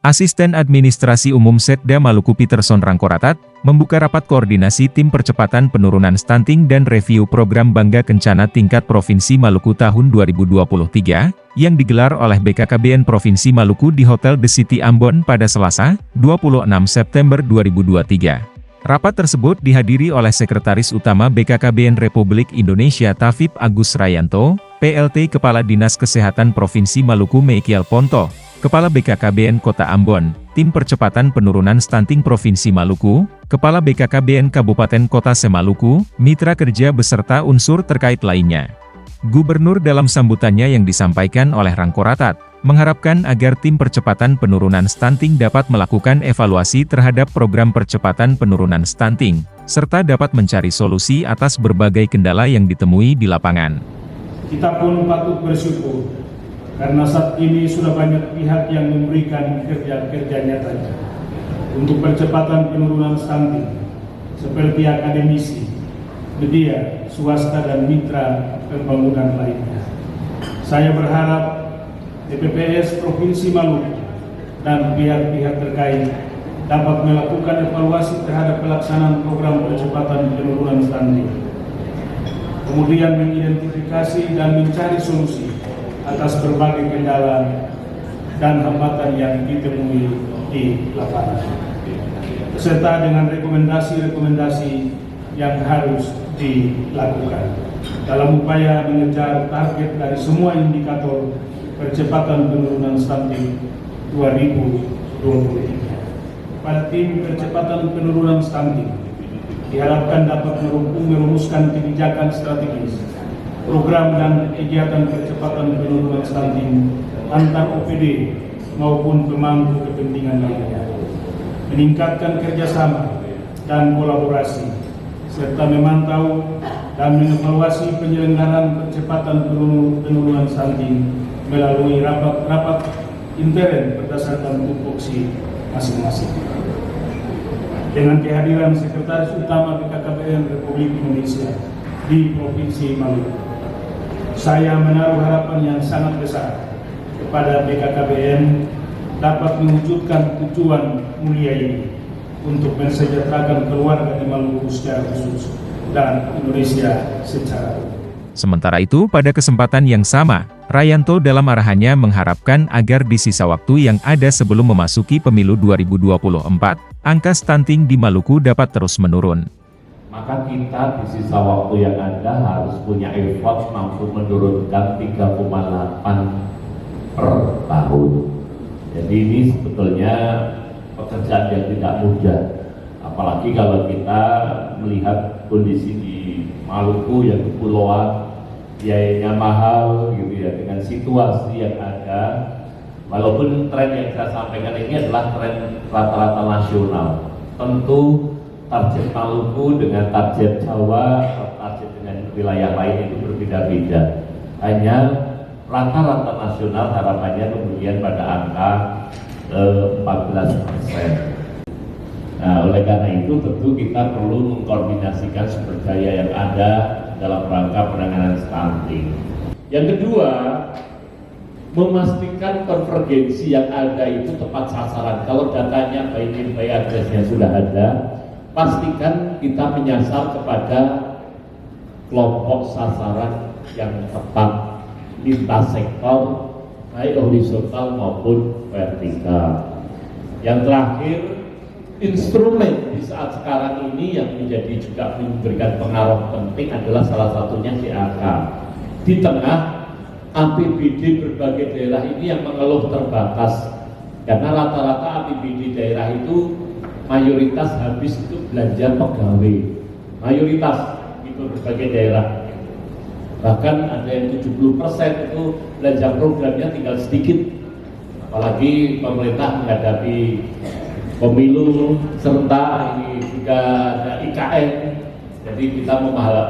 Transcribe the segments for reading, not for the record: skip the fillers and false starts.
Asisten Administrasi Umum Setda Maluku Peterson Rangkoratat, membuka rapat koordinasi tim percepatan penurunan stunting dan review program Bangga Kencana tingkat Provinsi Maluku tahun 2023, yang digelar oleh BKKBN Provinsi Maluku di Hotel The City Ambon pada Selasa, 26 September 2023. Rapat tersebut dihadiri oleh Sekretaris Utama BKKBN Republik Indonesia Tafib Agus Rayanto, PLT Kepala Dinas Kesehatan Provinsi Maluku Meikiel Ponto, Kepala BKKBN Kota Ambon, Tim Percepatan Penurunan Stunting Provinsi Maluku, Kepala BKKBN Kabupaten Kota Semaluku, mitra kerja beserta unsur terkait lainnya. Gubernur dalam sambutannya yang disampaikan oleh Rangkoratat, mengharapkan agar tim percepatan penurunan stunting dapat melakukan evaluasi terhadap program percepatan penurunan stunting, serta dapat mencari solusi atas berbagai kendala yang ditemui di lapangan. Kita pun patut bersyukur, karena saat ini sudah banyak pihak yang memberikan kerja-kerja nyatanya untuk percepatan penurunan stunting, seperti akademisi, media, swasta, dan mitra pembangunan lainnya. Saya berharap DPPS Provinsi Maluku dan pihak-pihak terkait dapat melakukan evaluasi terhadap pelaksanaan program percepatan penurunan stunting, kemudian mengidentifikasi dan mencari solusi atas berbagai kendala dan hambatan yang ditemui di lapangan, serta dengan rekomendasi-rekomendasi yang harus dilakukan dalam upaya mengejar target dari semua indikator percepatan penurunan stunting 2023. Pada tim percepatan penurunan stunting diharapkan dapat merumuskan kebijakan strategis, program dan kegiatan percepatan penurunan stunting antar OPD maupun pemangku kepentingan lainnya, meningkatkan kerjasama dan kolaborasi, serta memantau dan mengevaluasi penyelenggaraan percepatan penurunan stunting melalui rapat intern berdasarkan tupoksi masing-masing. Dengan kehadiran Sekretaris Utama BKKBN Republik Indonesia di Provinsi Maluku, saya menaruh harapan yang sangat besar kepada BKKBN dapat mewujudkan tujuan mulia ini untuk mensejahterakan keluarga di Maluku secara khusus dan Indonesia secara umum. Sementara itu, pada kesempatan yang sama, Rayanto dalam arahannya mengharapkan agar di sisa waktu yang ada sebelum memasuki pemilu 2024, angka stunting di Maluku dapat terus menurun. Maka kita di sisa waktu yang ada harus punya effort mampu menurunkan 3,8 per tahun. Jadi ini sebetulnya pekerjaan yang tidak mudah. Apalagi kalau kita melihat kondisi di Maluku yang kepulauan, biayanya mahal gitu ya, dengan situasi yang ada. Walaupun tren yang saya sampaikan ini adalah tren rata-rata nasional, tentu target Maluku dengan target Jawa atau target dengan wilayah lain itu berbeda-beda. Hanya rata-rata nasional harapannya kemudian pada angka 14%. Nah, oleh karena itu tentu kita perlu mengkoordinasikan sumber daya yang ada dalam rangka penanganan stunting. Yang kedua, memastikan konvergensi yang ada itu tepat sasaran. Kalau datanya by name by address-nya sudah ada, pastikan kita menyasar kepada kelompok sasaran yang tepat lintas sektor, baik horizontal maupun vertikal. Yang terakhir, instrumen di saat sekarang ini yang menjadi juga memberikan pengaruh penting adalah salah satunya CAK. Di tengah APBD berbagai daerah ini yang mengeluh terbatas, karena rata-rata APBD daerah itu mayoritas habis itu belanja pegawai, mayoritas itu berbagai daerah. Bahkan ada yang 70% itu belanja programnya tinggal sedikit, apalagi pemerintah menghadapi pemilu serta ini juga ada IKN, jadi kita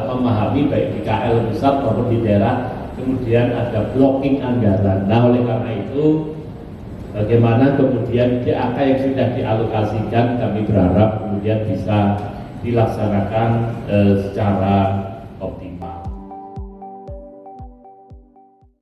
memahami baik IKL pusat maupun di daerah, kemudian ada blocking anggaran. Nah, oleh karena itu bagaimana kemudian DAK yang sudah dialokasikan kami berharap kemudian bisa dilaksanakan secara optimal.